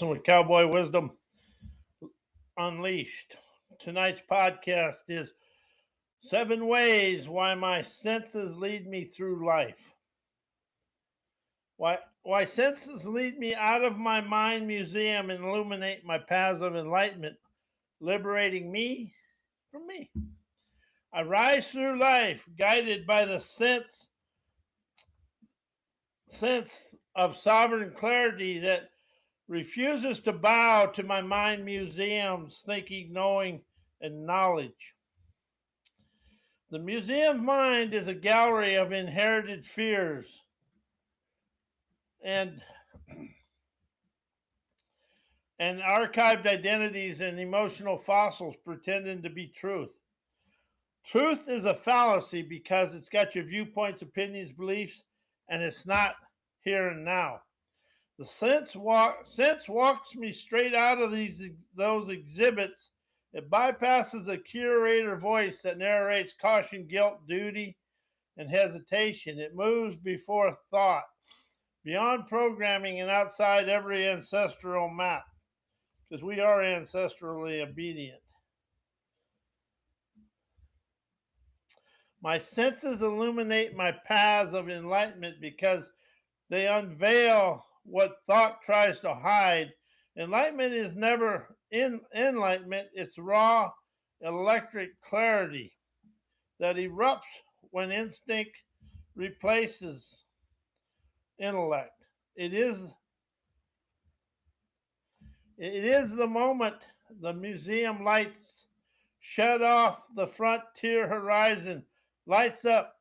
with Cowboy Wisdom Unleashed. Tonight's podcast is 7 Ways Why My Senses Lead Me Through Life. Why senses lead me out of my mind museum and illuminate my paths of enlightenment, liberating me from me. I rise through life guided by the sense of sovereign clarity that refuses to bow to my mind museum's thinking, knowing, and knowledge. The museum mind is a gallery of inherited fears and archived identities and emotional fossils pretending to be truth. Truth is a fallacy because it's got your viewpoints, opinions, beliefs, and it's not here and now. The sense walks me straight out of those exhibits. It bypasses a curator voice that narrates caution, guilt, duty, and hesitation. It moves before thought, beyond programming and outside every ancestral map, because we are ancestrally obedient. My senses illuminate my paths of enlightenment because they unveil what thought tries to hide. Enlightenment is never enlightenment, it's raw electric clarity that erupts when instinct replaces intellect. It is the moment the museum lights shut off the frontier horizon, lights up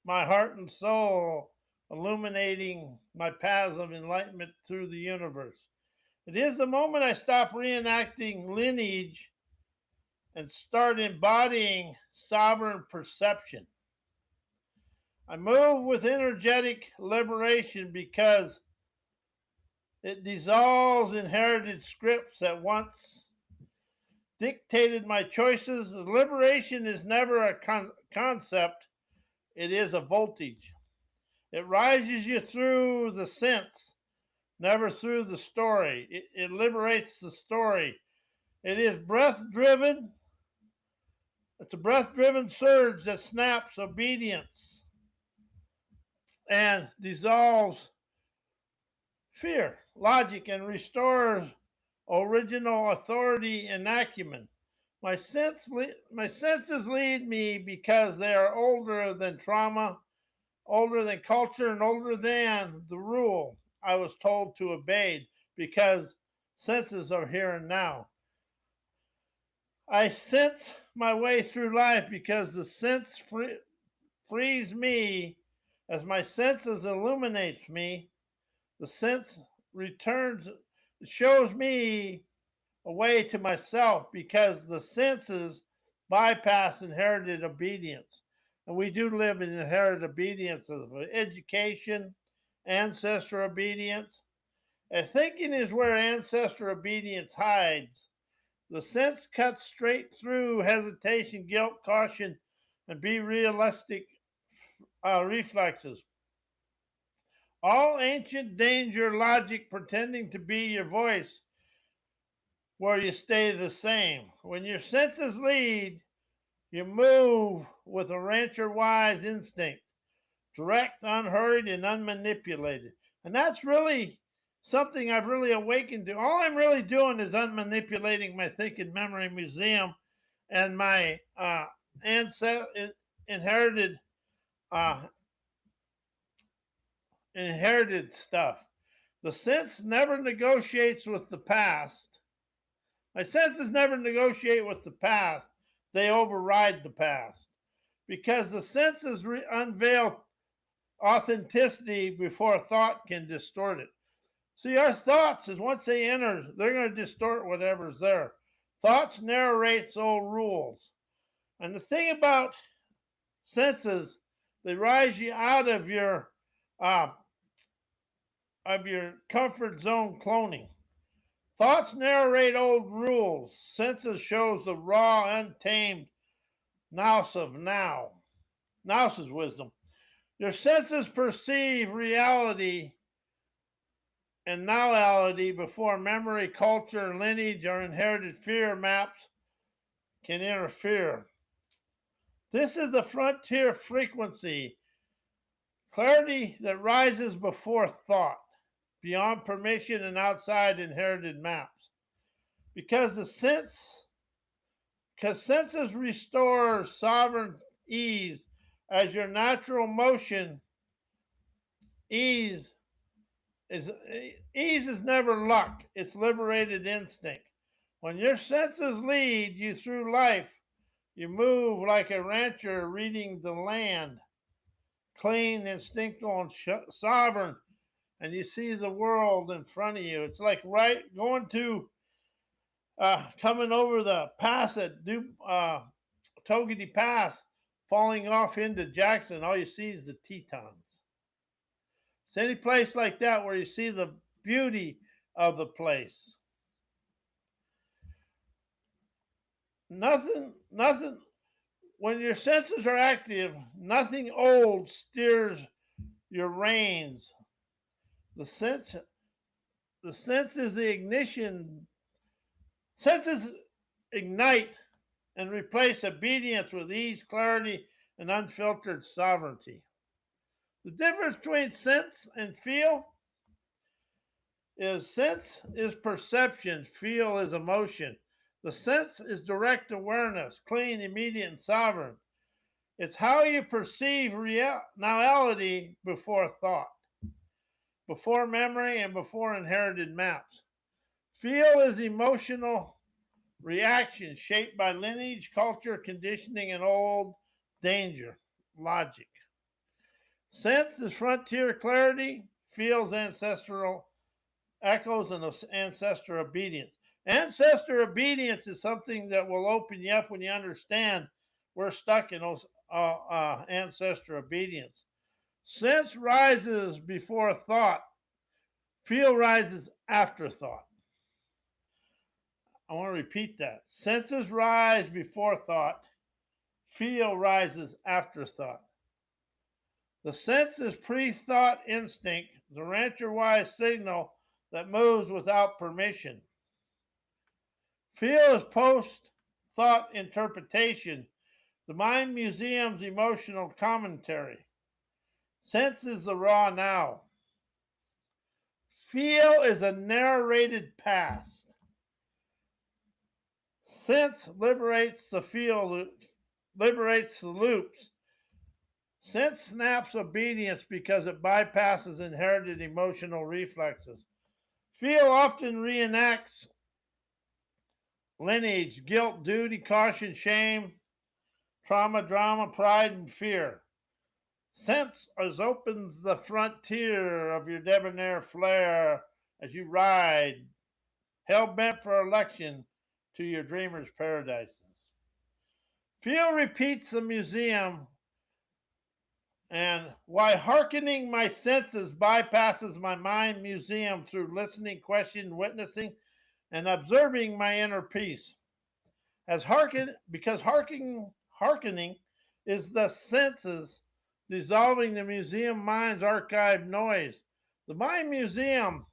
my heart and soul, illuminating my paths of enlightenment through the universe. It is the moment I stop reenacting lineage and start embodying sovereign perception. I move with energetic liberation because it dissolves inherited scripts that once dictated my choices. Liberation is never a concept, it is a voltage. It rises you through the sense, never through the story. It liberates the story. It is breath driven. It's a breath driven surge that snaps obedience and dissolves fear, logic, and restores original authority and acumen. My senses lead me because they are older than trauma, older than culture, and older than the rule I was told to obey, because senses are here and now. I sense my way through life because the sense frees me as my senses illuminates me. The sense returns, shows me a way to myself because the senses bypass inherited obedience. And we do live in inherited obedience of education, ancestral obedience. And thinking is where ancestral obedience hides. The sense cuts straight through hesitation, guilt, caution, and be realistic reflexes. All ancient danger logic pretending to be your voice where you stay the same. When your senses lead, you move with a rancher wise instinct, direct, unhurried, and unmanipulated. And that's really something I've really awakened to. All I'm really doing is unmanipulating my thinking memory museum and my inherited uh, inherited stuff. The sense never negotiates with the past. My senses never negotiate with the past. They override the past because the senses unveil authenticity before thought can distort it. See, our thoughts is once they enter, they're going to distort whatever's there. Thoughts narrates old rules. And the thing about senses, they rise you out of your comfort zone cloning. Thoughts narrate old rules. Senses shows the raw, untamed nous of now. Nous is wisdom. Your senses perceive reality and nowality before memory, culture, lineage, or inherited fear maps can interfere. This is a frontier frequency, clarity that rises before thought, beyond permission and outside inherited maps. Because senses restore sovereign ease as your natural motion. Ease is ease is never luck, it's liberated instinct. When your senses lead you through life, you move like a rancher reading the land, clean, instinctual, and sovereign, and you see the world in front of you. It's like going to coming over the pass at Togedy Pass, falling off into Jackson. All you see is the Tetons. It's any place like that where you see the beauty of the place. Nothing. When your senses are active, nothing old steers your reins. The sense is the ignition. Senses ignite and replace obedience with ease, clarity, and unfiltered sovereignty. The difference between sense and feel is sense is perception, feel is emotion. The sense is direct awareness, clean, immediate, and sovereign. It's how you perceive reality before thought, before memory, and before inherited maps. Feel is emotional reaction shaped by lineage, culture, conditioning, and old danger, logic. Sense is frontier clarity, feels ancestral echoes, and ancestor obedience. Ancestor obedience is something that will open you up when you understand we're stuck in those ancestor obedience. Sense rises before thought, feel rises after thought. I want to repeat that. Senses rise before thought, feel rises after thought. The sense is pre-thought instinct, the rancher-wise signal that moves without permission. Feel is post-thought interpretation, the mind museum's emotional commentary. Sense is the raw now. Feel is a narrated past. Sense liberates the loops. Sense snaps obedience because it bypasses inherited emotional reflexes. Feel often reenacts lineage, guilt, duty, caution, shame, trauma, drama, pride, and fear. Sense opens the frontier of your debonair flair as you ride, hell bent for election to your dreamer's paradises. Feel repeats the museum and why hearkening my senses bypasses my mind museum through listening, questioning, witnessing, and observing my inner peace. Because hearkening is the senses dissolving the museum mind's archived noise. The mind museum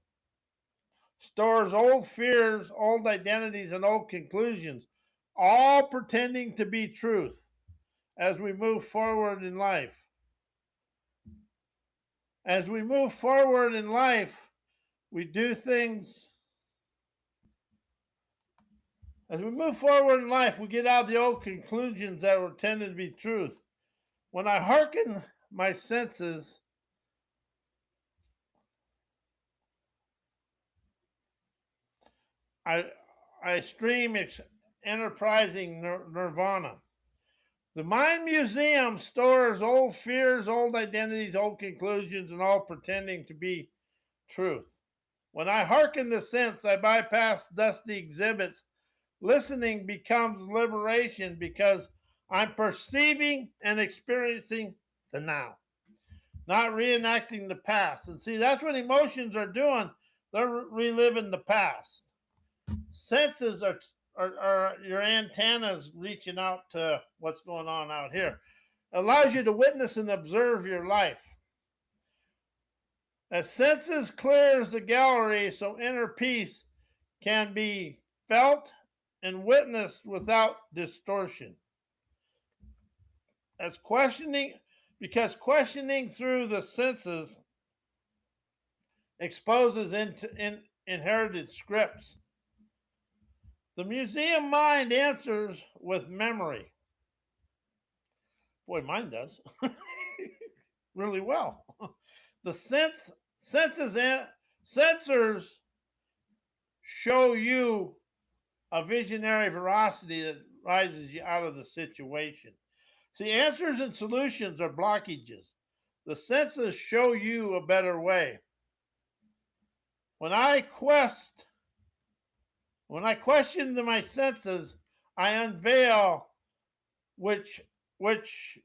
stores old fears, old identities, and old conclusions, all pretending to be truth as we move forward in life. As we move forward in life, we do things. As we move forward in life, we get out the old conclusions that were tended to be truth. When I hearken my senses, I stream enterprising nirvana. The mind museum stores old fears, old identities, old conclusions, and all pretending to be truth. When I hearken the sense, I bypass dusty exhibits. Listening becomes liberation because I'm perceiving and experiencing the now, not reenacting the past. And see, that's what emotions are doing. They're reliving the past. Senses are your antennas reaching out to what's going on out here. It allows you to witness and observe your life. As senses clears the gallery, so inner peace can be felt and witnessed without distortion. As questioning, because questioning through the senses exposes inherited scripts. The museum mind answers with memory. Boy, mine does really well. The senses and sensors show you a visionary veracity that rises you out of the situation. See, answers and solutions are blockages. The senses show you a better way. When I question my senses, I unveil which which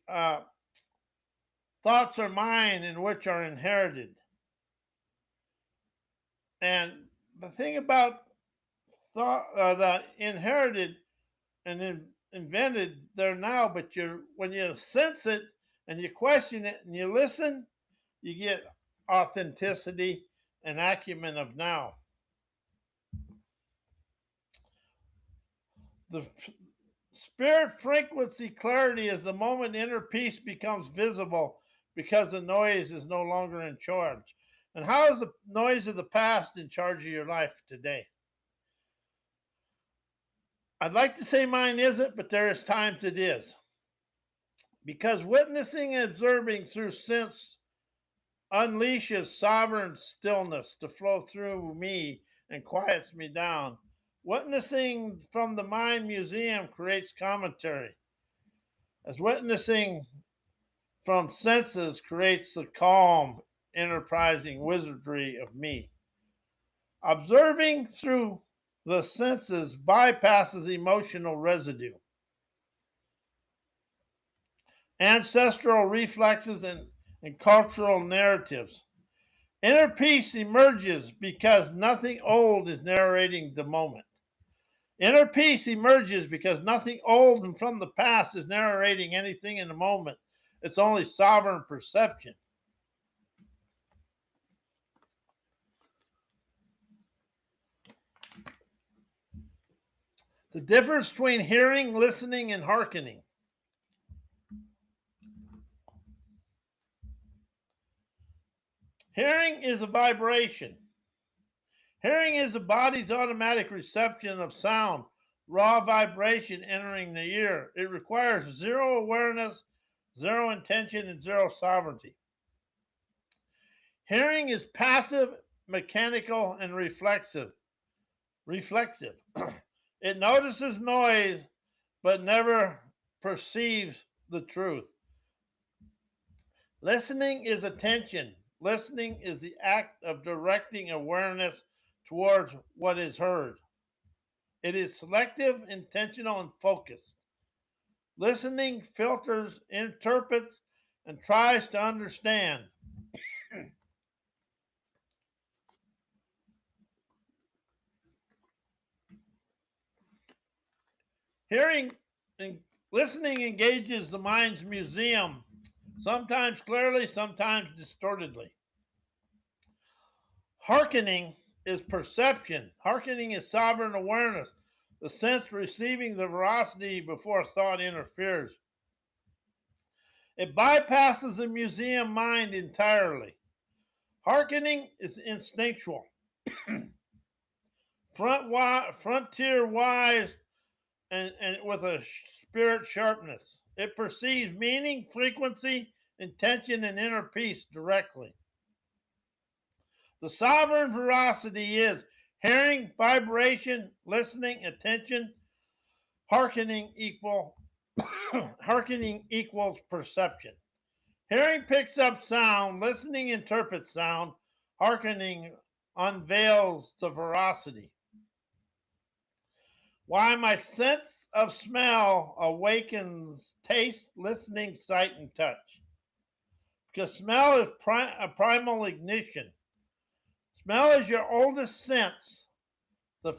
thoughts are mine and which are inherited. And the thing about the inherited and invented, they're now, but when you sense it and you question it and you listen, you get authenticity and acumen of now. The spirit frequency clarity is the moment inner peace becomes visible because the noise is no longer in charge. And how is the noise of the past in charge of your life today? I'd like to say mine isn't, but there is times it is. Because witnessing and observing through sense unleashes sovereign stillness to flow through me and quiets me down. Witnessing from the mind museum creates commentary, as witnessing from senses creates the calm, enterprising wizardry of me. Observing through the senses bypasses emotional residue, ancestral reflexes, and cultural narratives. Inner peace emerges because nothing old is narrating the moment. Inner peace emerges because nothing old and from the past is narrating anything in the moment. It's only sovereign perception. The difference between hearing, listening, and hearkening. Hearing is a vibration. Hearing is the body's automatic reception of sound, raw vibration entering the ear. It requires zero awareness, zero intention, and zero sovereignty. Hearing is passive, mechanical, and reflexive. It notices noise but never perceives the truth. Listening is attention. Listening is the act of directing awareness towards what is heard. It is selective, intentional, and focused. Listening filters, interprets, and tries to understand. Hearing and listening engages the mind's museum, sometimes clearly, sometimes distortedly. Hearkening is perception. Hearkening is sovereign awareness, the sense receiving the veracity before thought interferes. It bypasses the museum mind entirely. Hearkening is instinctual, frontier wise, and with a spirit sharpness. It perceives meaning, frequency, intention, and inner peace directly. The sovereign veracity is hearing, vibration, listening, attention, hearkening hearkening equals perception. Hearing picks up sound, listening interprets sound, hearkening unveils the veracity. Why my sense of smell awakens taste, listening, sight, and touch. Because smell is a primal ignition. Smell is your oldest sense, the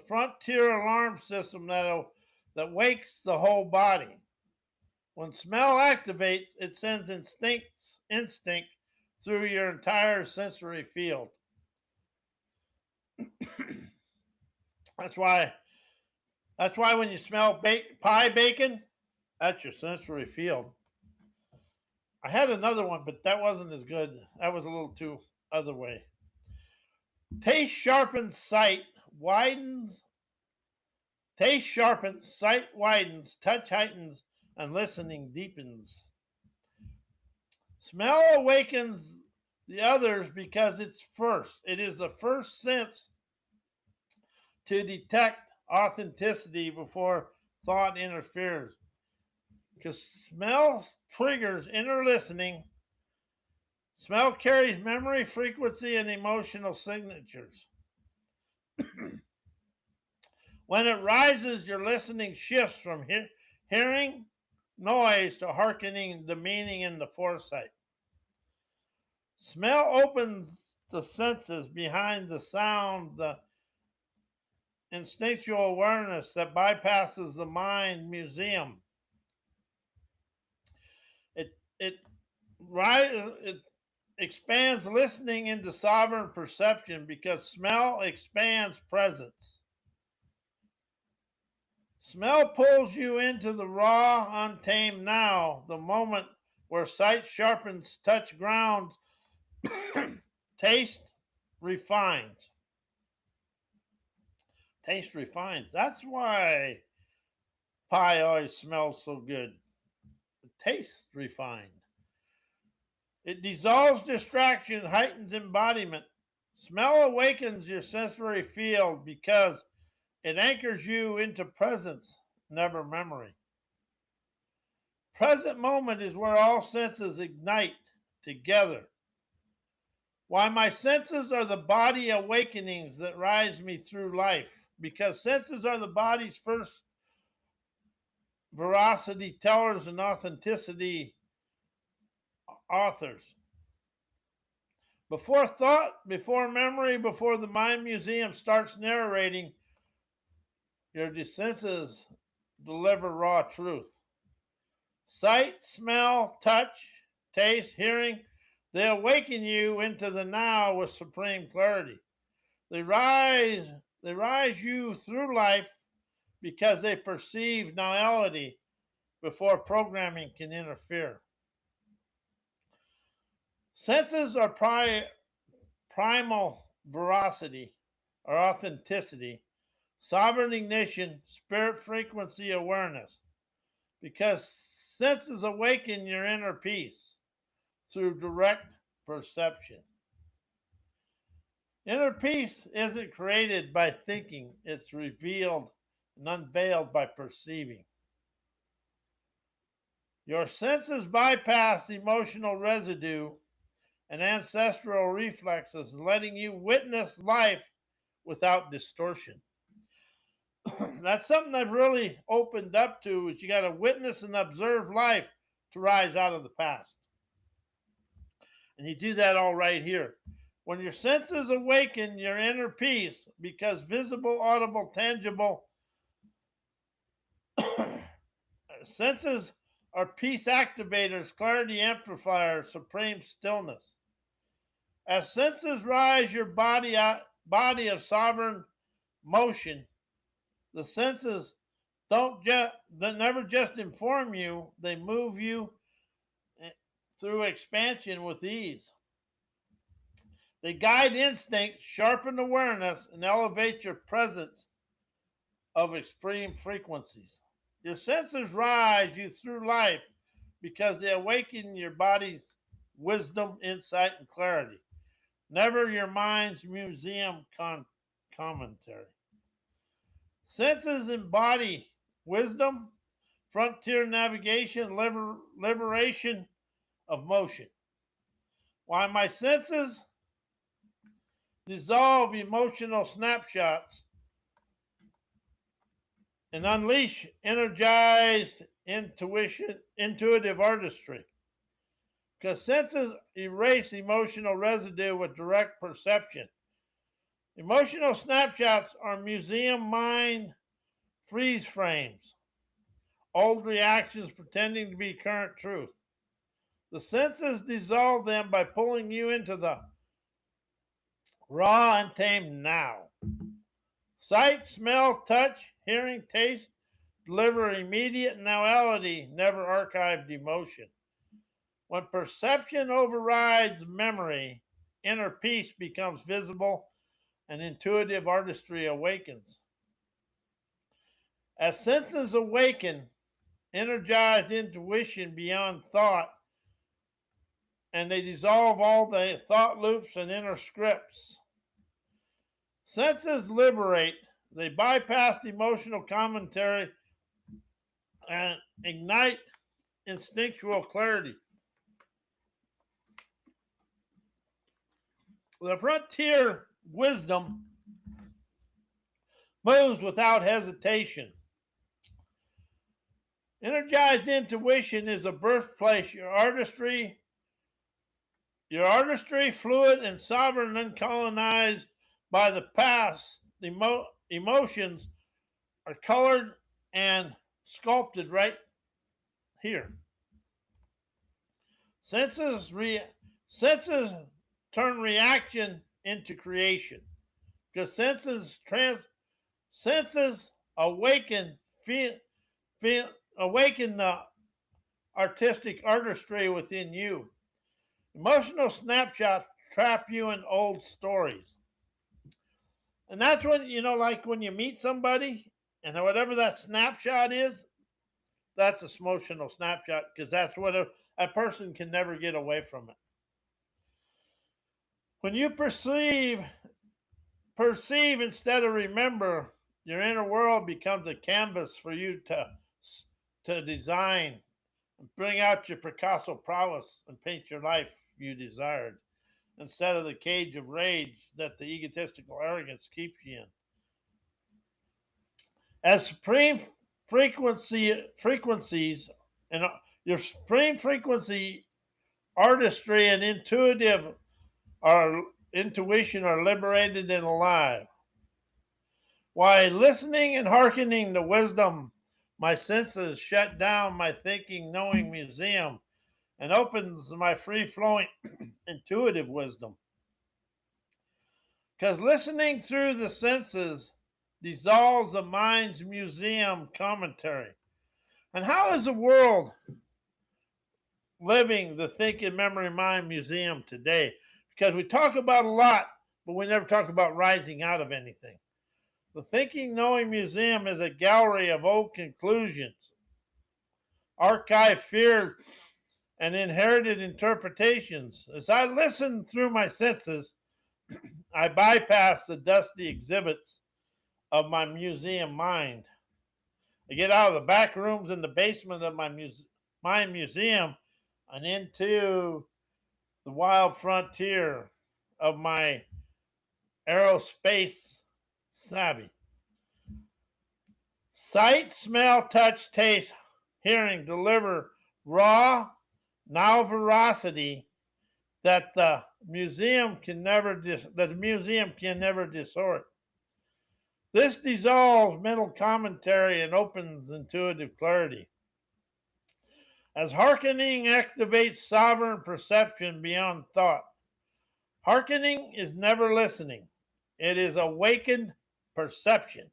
frontier alarm system that wakes the whole body. When smell activates, it sends instinct through your entire sensory field. That's why when you smell pie bacon, that's your sensory field. I had another one, but that wasn't as good. That was a little too other way. Taste sharpens sight, widens. Taste sharpens, sight widens, touch heightens, and listening deepens. Smell awakens the others because it's first. It is the first sense to detect authenticity before thought interferes. Because smell triggers inner listening. Smell carries memory, frequency, and emotional signatures. When it rises, your listening shifts from hearing noise to hearkening the meaning and the foresight. Smell opens the senses behind the sound, the instinctual awareness that bypasses the mind museum. It expands listening into sovereign perception because smell expands presence. Smell pulls you into the raw, untamed now, the moment where sight sharpens, touch grounds, taste refines. Taste refines. That's why pie always smells so good. It tastes refined. It dissolves distraction, heightens embodiment. Smell awakens your sensory field because it anchors you into presence, never memory. Present moment is where all senses ignite together. Why my senses are the body awakenings that rise me through life, because senses are the body's first veracity tellers and authenticity authors. Before thought, before memory, before the mind museum starts narrating, your senses deliver raw truth. Sight, smell, touch, taste, hearing, they awaken you into the now with supreme clarity. They rise you through life because they perceive novelty before programming can interfere. Senses are primal veracity or authenticity, sovereign ignition, spirit frequency awareness, because senses awaken your inner peace through direct perception. Inner peace isn't created by thinking, it's revealed and unveiled by perceiving. Your senses bypass emotional residue and ancestral reflexes, letting you witness life without distortion. That's something I've really opened up to, is you got to witness and observe life to rise out of the past. And you do that all right here. When your senses awaken your inner peace, because visible, audible, tangible senses are peace activators, clarity amplifiers, supreme stillness. As senses rise your body of sovereign motion, the senses they never just inform you, they move you through expansion with ease. They guide instinct, sharpen awareness, and elevate your presence of extreme frequencies. Your senses rise you through life because they awaken your body's wisdom, insight, and clarity. Never your mind's museum commentary. Senses embody wisdom, frontier navigation, liberation of motion. Why my senses dissolve emotional snapshots and unleash energized intuitive artistry. Because senses erase emotional residue with direct perception. Emotional snapshots are museum mind freeze frames, old reactions pretending to be current truth. The senses dissolve them by pulling you into the raw and tamed now. Sight, smell, touch, hearing, taste deliver immediate noality, never archived emotion. When perception overrides memory, inner peace becomes visible and intuitive artistry awakens. As senses awaken, energized intuition beyond thought, and they dissolve all the thought loops and inner scripts. Senses liberate, they bypass emotional commentary and ignite instinctual clarity. The frontier wisdom moves without hesitation. Energized intuition is the birthplace. Your artistry, fluid and sovereign, uncolonized by the past. Emotions are colored and sculpted right here. Senses turn reaction into creation because senses awaken awaken the artistic artistry within you. Emotional snapshots trap you in old stories. And that's when, like when you meet somebody and whatever that snapshot is, that's a emotional snapshot because that's what a person can never get away from it. When you perceive instead of remember, your inner world becomes a canvas for you to design and bring out your Picasso prowess and paint your life you desired instead of the cage of rage that the egotistical arrogance keeps you in. As supreme frequencies and your supreme frequency artistry and intuition are liberated and alive. While listening and hearkening to wisdom, my senses shut down my thinking, knowing museum and opens my free flowing intuitive wisdom. Because listening through the senses dissolves the mind's museum commentary. And how is the world living the thinking memory mind museum today? Because we talk about a lot, but we never talk about rising out of anything. The Thinking Knowing Museum is a gallery of old conclusions, archived fears, and inherited interpretations. As I listen through my senses, I bypass the dusty exhibits of my museum mind. I get out of the back rooms in the basement of my mind museum and into the wild frontier of my aerospace savvy. Sight, smell, touch, taste, hearing deliver raw, now veracity that the museum can never distort. This dissolves mental commentary and opens intuitive clarity. As hearkening activates sovereign perception beyond thought. Hearkening is never listening. It is awakened perception.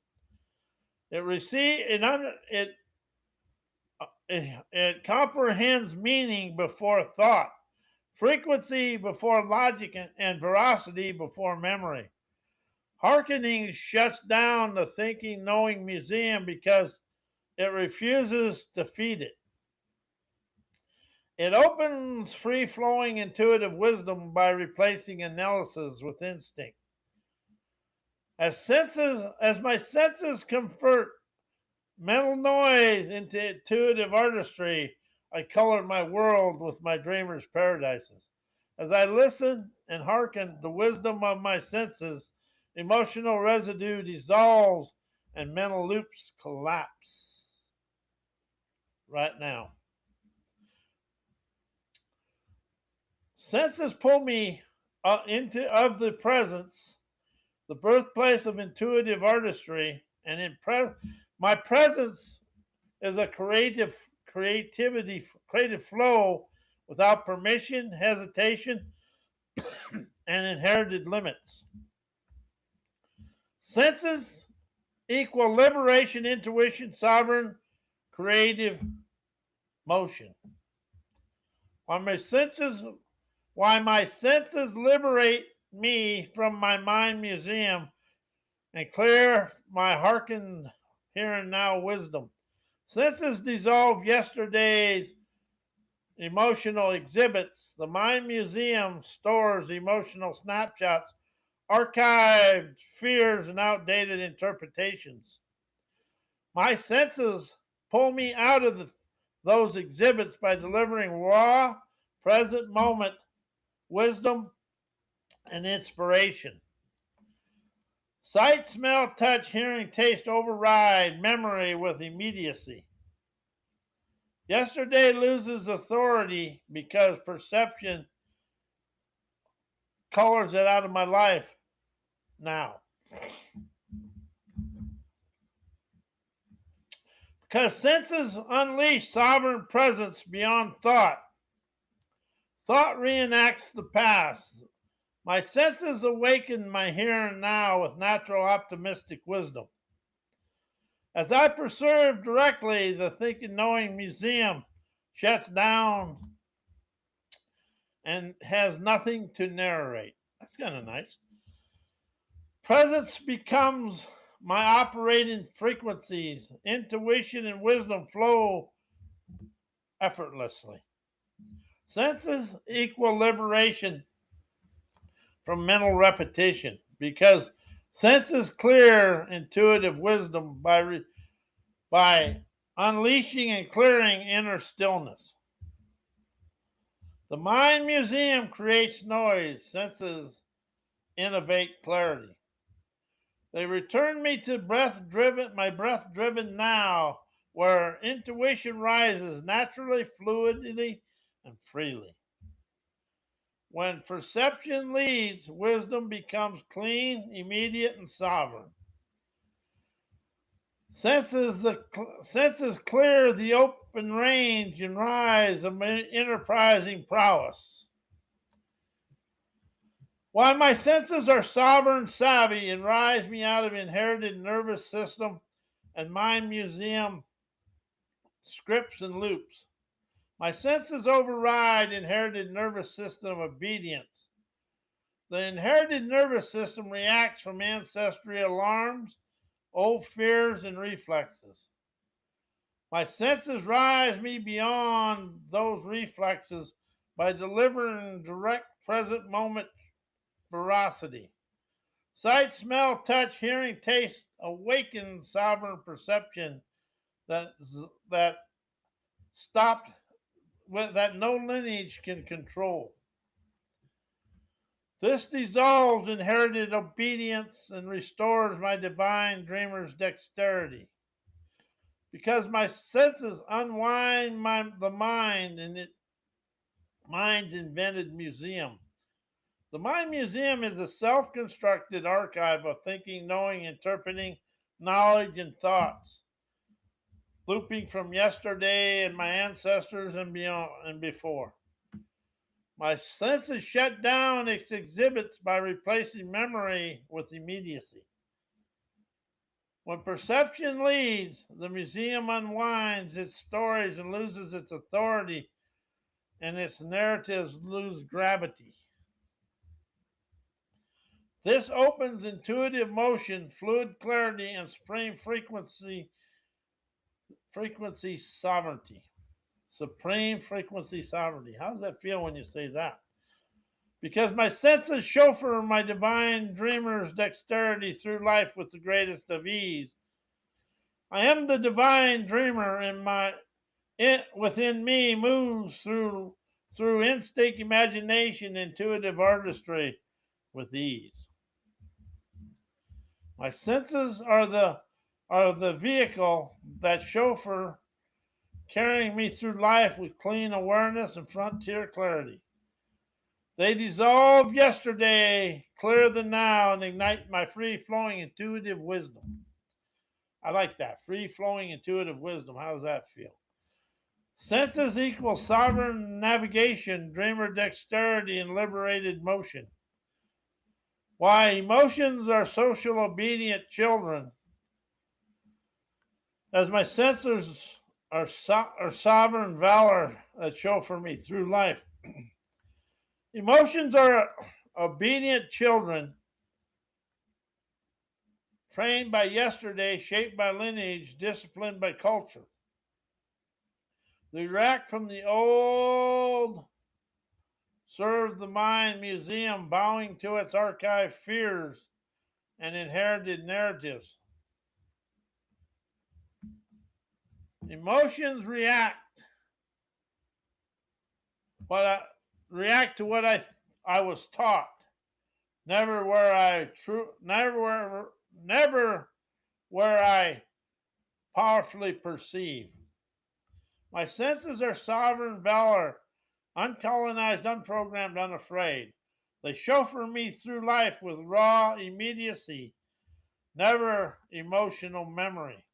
It comprehends meaning before thought, frequency before logic, and veracity before memory. Hearkening shuts down the thinking knowing museum because it refuses to feed it. It opens free flowing intuitive wisdom by replacing analysis with instinct. As my senses convert mental noise into intuitive artistry, I color my world with my dreamer's paradises. As I listen and hearken the wisdom of my senses, emotional residue dissolves and mental loops collapse. Right now. Senses pull me into of the presence, the birthplace of intuitive artistry, and my presence is a creative flow without permission, hesitation, and inherited limits. Senses equal liberation, intuition, sovereign, creative motion. Why my senses, why my senses liberate me from my mind museum and clear my hearken here and now wisdom. Senses dissolve yesterday's emotional exhibits. The mind museum stores emotional snapshots, archived fears, and outdated interpretations. My senses pull me out of those exhibits by delivering raw, present moment wisdom and inspiration. Sight, smell, touch, hearing, taste override memory with immediacy. Yesterday loses authority because perception colors it out of my life now. Because senses unleash sovereign presence beyond thought. Thought reenacts the past. My senses awaken my here and now with natural optimistic wisdom. As I perceive directly, the thinking knowing museum shuts down and has nothing to narrate. That's kind of nice. Presence becomes my operating frequencies. Intuition and wisdom flow effortlessly. Senses equal liberation from mental repetition because senses clear intuitive wisdom by unleashing and clearing inner stillness. The mind museum creates noise, senses innovate clarity. They return me to my breath driven now, where intuition rises naturally, fluidly, and freely. When perception leads, wisdom becomes clean, immediate, and sovereign. Senses clear the open range and rise of enterprising prowess. Why my senses are sovereign savvy and rise me out of inherited nervous system and mind museum scripts and loops. My senses override inherited nervous system obedience. The inherited nervous system reacts from ancestral alarms, old fears, and reflexes. My senses rise me beyond those reflexes by delivering direct present moment veracity. Sight, smell, touch, hearing, taste awaken sovereign perception that that stopped that no lineage can control. This dissolves inherited obedience and restores my divine dreamer's dexterity. Because my senses unwind the mind and it mind's invented museum. The mind museum is a self-constructed archive of thinking, knowing, interpreting, knowledge, and thoughts, looping from yesterday and my ancestors and beyond and before. My senses shut down its exhibits by replacing memory with immediacy. When perception leads, the museum unwinds its stories and loses its authority, and its narratives lose gravity. This opens intuitive motion, fluid clarity, and supreme frequency sovereignty. Supreme frequency sovereignty. How does that feel when you say that? Because my senses chauffeur my divine dreamer's dexterity through life with the greatest of ease. I am the divine dreamer, and it within me moves through instinct, imagination, intuitive artistry with ease. My senses are the vehicle that chauffeur carrying me through life with clean awareness and frontier clarity. They dissolve yesterday, clear the now, and ignite my free-flowing intuitive wisdom. I like that. Free-flowing intuitive wisdom. How does that feel? Senses equal sovereign navigation, dreamer dexterity, and liberated motion. Why emotions are social obedient children, as my senses are sovereign valor that show for me through life. Emotions are obedient children, trained by yesterday, shaped by lineage, disciplined by culture. They react from the old, serve the mind museum, bowing to its archive fears and inherited narratives. Emotions but I react to what I was taught, never where I never where I powerfully perceive. My senses are sovereign valor, uncolonized, unprogrammed, unafraid. They chauffeur me through life with raw immediacy, never emotional memory.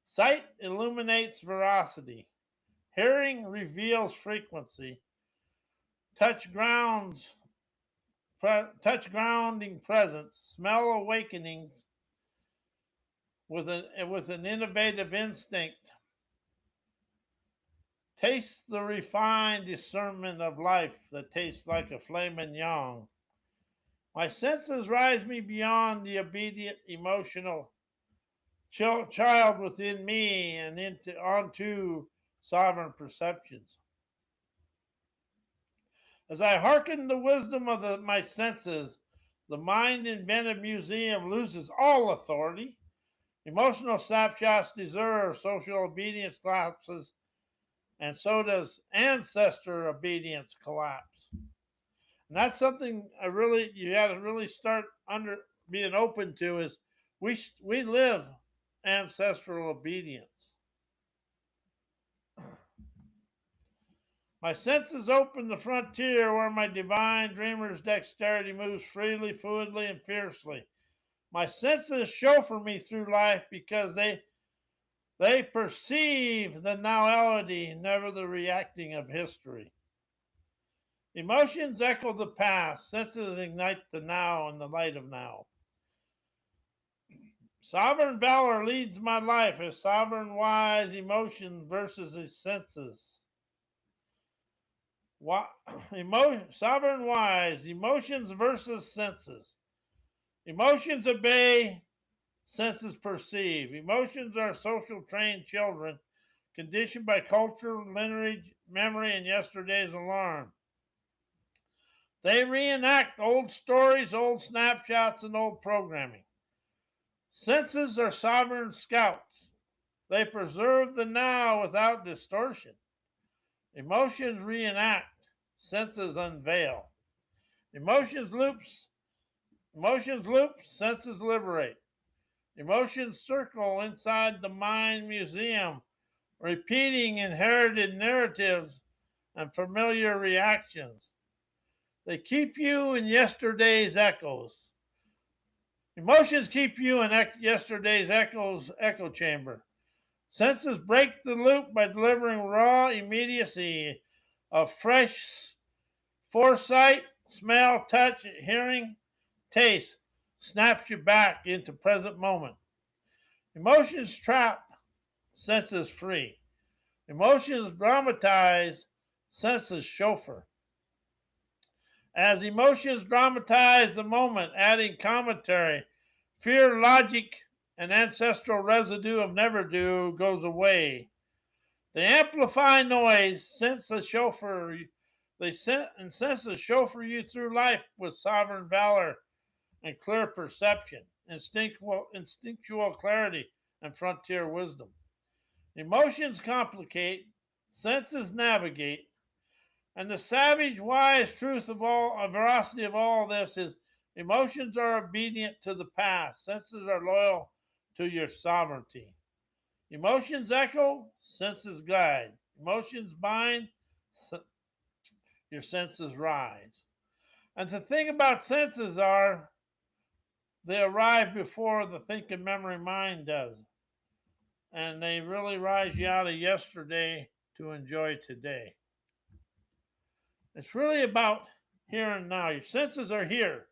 Sight illuminates veracity. Hearing reveals frequency. Touch grounding presence. Smell awakenings with an innovative instinct. Taste the refined discernment of life that tastes like a flame and yang. My senses rise me beyond the obedient emotional child within me and onto sovereign perceptions. As I hearken the wisdom of my senses, the mind invented museum loses all authority. Emotional snapshots deserve, social obedience collapses, and so does ancestor obedience collapse. And that's something you got to really start under being open to is we live ancestral obedience. My senses open the frontier where my divine dreamer's dexterity moves freely, fluidly, and fiercely. My senses chauffeur me through life because they perceive the nowality, never the reacting of history. Emotions echo the past, senses ignite the now and the light of now. Sovereign valor leads my life as sovereign wise emotion versus his senses. Sovereign wise, emotions versus senses. Emotions obey, senses perceive. Emotions are social trained children, conditioned by culture, lineage, memory, and yesterday's alarm. They reenact old stories, old snapshots, and old programming. Senses are sovereign scouts. They preserve the now without distortion. Emotions reenact, senses unveil. Emotions loops, emotions loop, senses liberate. Emotions circle inside the mind museum, repeating inherited narratives and familiar reactions. They keep you in yesterday's echoes. Emotions keep you in yesterday's echo chamber. Senses break the loop by delivering raw immediacy of fresh foresight, smell, touch, hearing, taste, snaps you back into present moment. Emotions trap, senses free. Emotions dramatize, senses chauffeur. As emotions dramatize the moment, adding commentary, fear, logic, and ancestral residue of never do goes away. They amplify noise, sense the chauffeur. Sense the chauffeur you through life with sovereign valor and clear perception, instinctual clarity, and frontier wisdom. Emotions complicate, senses navigate, and the savage, wise truth of veracity of all this is emotions are obedient to the past, senses are loyal to your sovereignty. Emotions echo, senses guide. Emotions bind, your senses rise. And the thing about senses are they arrive before the thinking memory mind does. And they really rise you out of yesterday to enjoy today. It's really about here and now. Your senses are here.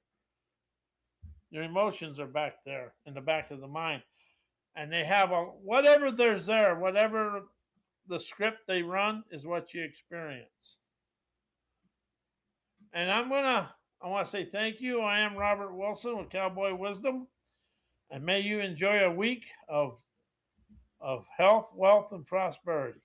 Your emotions are back there in the back of the mind. And they have a whatever there's there, whatever the script they run is what you experience. And I want to say thank you. I am Robert Wilson with Cowboy Wisdom. And may you enjoy a week of health, wealth, and prosperity.